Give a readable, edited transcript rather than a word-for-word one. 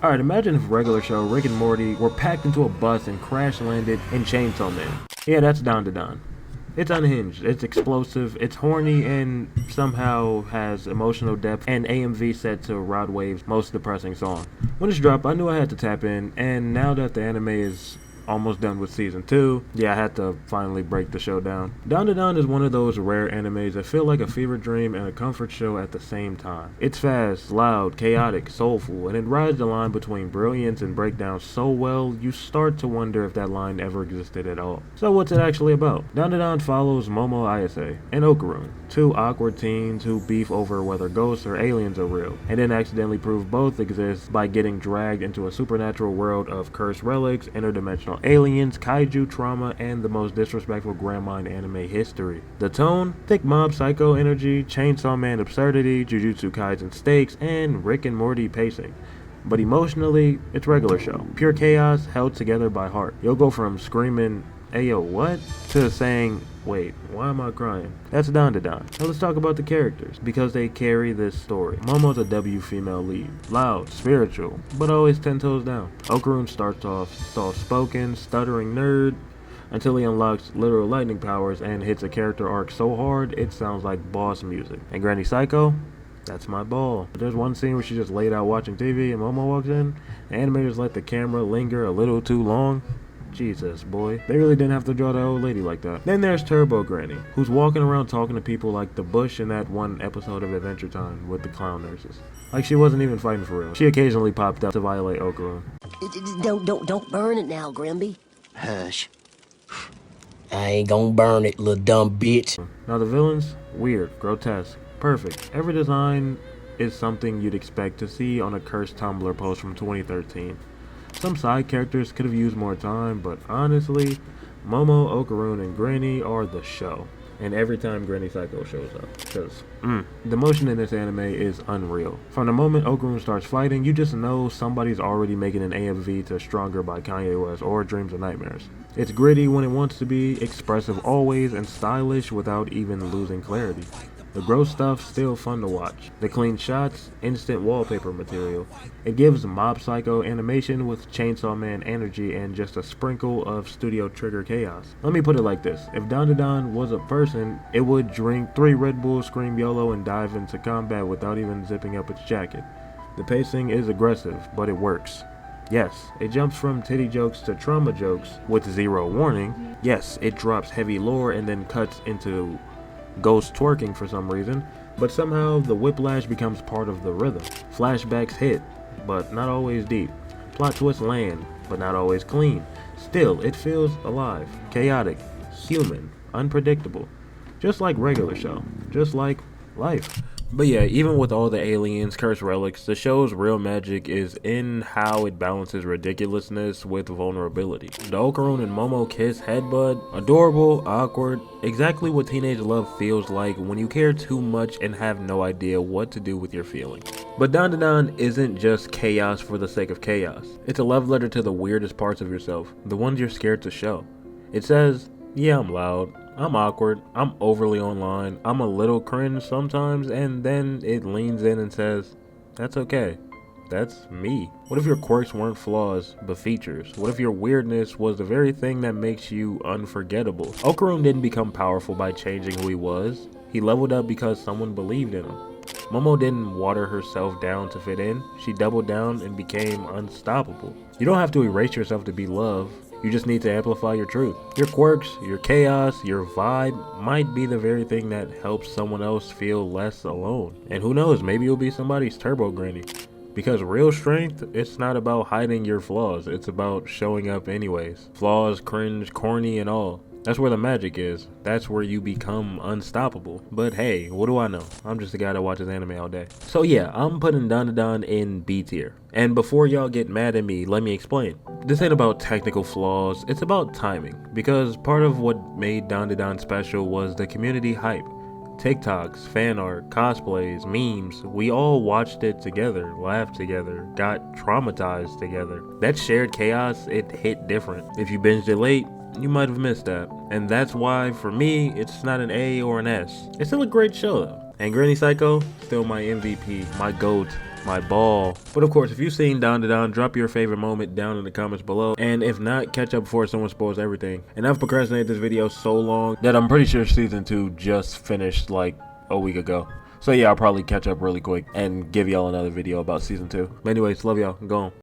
Alright, imagine if regular show Rick and Morty were packed into a bus and crash landed in Chainsaw Man. Yeah, that's Dandadan. It's unhinged, it's explosive, it's horny, and somehow has emotional depth and AMV set to Rod Wave's most depressing song. When it's dropped, I knew I had to tap in, and now that the anime is almost done with season 2, yeah, I had to finally break the show down. Dandadan is one of those rare animes that feel like a fever dream and a comfort show at the same time. It's fast, loud, chaotic, soulful, and it rides the line between brilliance and breakdown so well, you start to wonder if that line ever existed at all. So what's it actually about? Dandadan follows Momo Ayase and Okarun, two awkward teens who beef over whether ghosts or aliens are real, and then accidentally prove both exist by getting dragged into a supernatural world of cursed relics, interdimensional aliens, kaiju trauma, and the most disrespectful grandma in anime history. The tone? Thick mob psycho energy, Chainsaw Man absurdity, Jujutsu Kaisen stakes, and Rick and Morty pacing. But emotionally, it's regular show. Pure chaos held together by heart. You'll go from screaming, "Ayo, what?" to saying, "Wait, why am I crying?" That's Dandadan. Now let's talk about the characters, because they carry this story. Momo's a W female lead. Loud, spiritual, but always 10 toes down. Okarun starts off soft-spoken, stuttering nerd, until he unlocks literal lightning powers and hits a character arc so hard, it sounds like boss music. And Granny Psycho? That's my ball. There's one scene where she just laid out watching TV and Momo walks in. The animators let the camera linger a little too long. Jesus, boy. They really didn't have to draw that old lady like that. Then there's Turbo Granny, who's walking around talking to people like the Bush in that one episode of Adventure Time with the clown nurses. Like she wasn't even fighting for real. She occasionally popped up to violate Okarun. Don't burn it now, Grimby. Hush. I ain't gonna burn it, little dumb bitch. Now the villains? Weird, grotesque, perfect. Every design is something you'd expect to see on a cursed Tumblr post from 2013. Some side characters could have used more time, but honestly, Momo, Okarun, and Granny are the show. And every time Granny Psycho shows up, because the motion in this anime is unreal. From the moment Okarun starts fighting, you just know somebody's already making an AMV to Stronger by Kanye West or Dreams and Nightmares. It's gritty when it wants to be, expressive always, and stylish without even losing clarity. The gross stuff still fun to watch. The clean shots, instant wallpaper material. It gives Mob Psycho animation with Chainsaw Man energy and just a sprinkle of Studio Trigger chaos. Let me put it like this. If Dandadan was a person, it would drink 3 Red Bulls, scream YOLO, and dive into combat without even zipping up its jacket. The pacing is aggressive, but it works. Yes, it jumps from titty jokes to trauma jokes with zero warning. Yes, it drops heavy lore and then cuts into ghost twerking for some reason, but somehow the whiplash becomes part of the rhythm. Flashbacks hit, but not always deep. Plot twists land, but not always clean. Still, it feels alive, chaotic, human, unpredictable. Just like regular show, just like life. But yeah, even with all the aliens, cursed relics, the show's real magic is in how it balances ridiculousness with vulnerability. The Okarun and Momo kiss headbutt, adorable, awkward, exactly what teenage love feels like when you care too much and have no idea what to do with your feelings. But Dandadan isn't just chaos for the sake of chaos. It's a love letter to the weirdest parts of yourself, the ones you're scared to show. It says, yeah, I'm loud, I'm awkward, I'm overly online, I'm a little cringe sometimes, and then it leans in and says, that's okay. That's me. What if your quirks weren't flaws, but features? What if your weirdness was the very thing that makes you unforgettable? Okarun didn't become powerful by changing who he was. He leveled up because someone believed in him. Momo didn't water herself down to fit in. She doubled down and became unstoppable. You don't have to erase yourself to be loved. You just need to amplify your truth. Your quirks, your chaos, your vibe might be the very thing that helps someone else feel less alone. And who knows, maybe you'll be somebody's Turbo Granny. Because real strength, it's not about hiding your flaws, it's about showing up anyways. Flaws, cringe, corny, and all. That's where the magic is. That's where you become unstoppable. But hey, what do I know? I'm just a guy that watches anime all day. So yeah, I'm putting Dandadan in B tier. And before y'all get mad at me, let me explain. This ain't about technical flaws, it's about timing. Because part of what made Dandadan special was the community hype. TikToks, fan art, cosplays, memes, we all watched it together, laughed together, got traumatized together. That shared chaos, it hit different. If you binged it late, you might have missed that. And that's why, for me, it's not an A or an S. It's still a great show though. And Granny Psycho, still my MVP, my GOAT, My ball. But of course, if you've seen Dandadan, drop your favorite moment down in the comments below. And if not, catch up before someone spoils everything. And I've procrastinated this video so long that I'm pretty sure season 2 just finished like a week ago. So yeah, I'll probably catch up really quick and give y'all another video about season 2. But anyways, love y'all. I'm gone.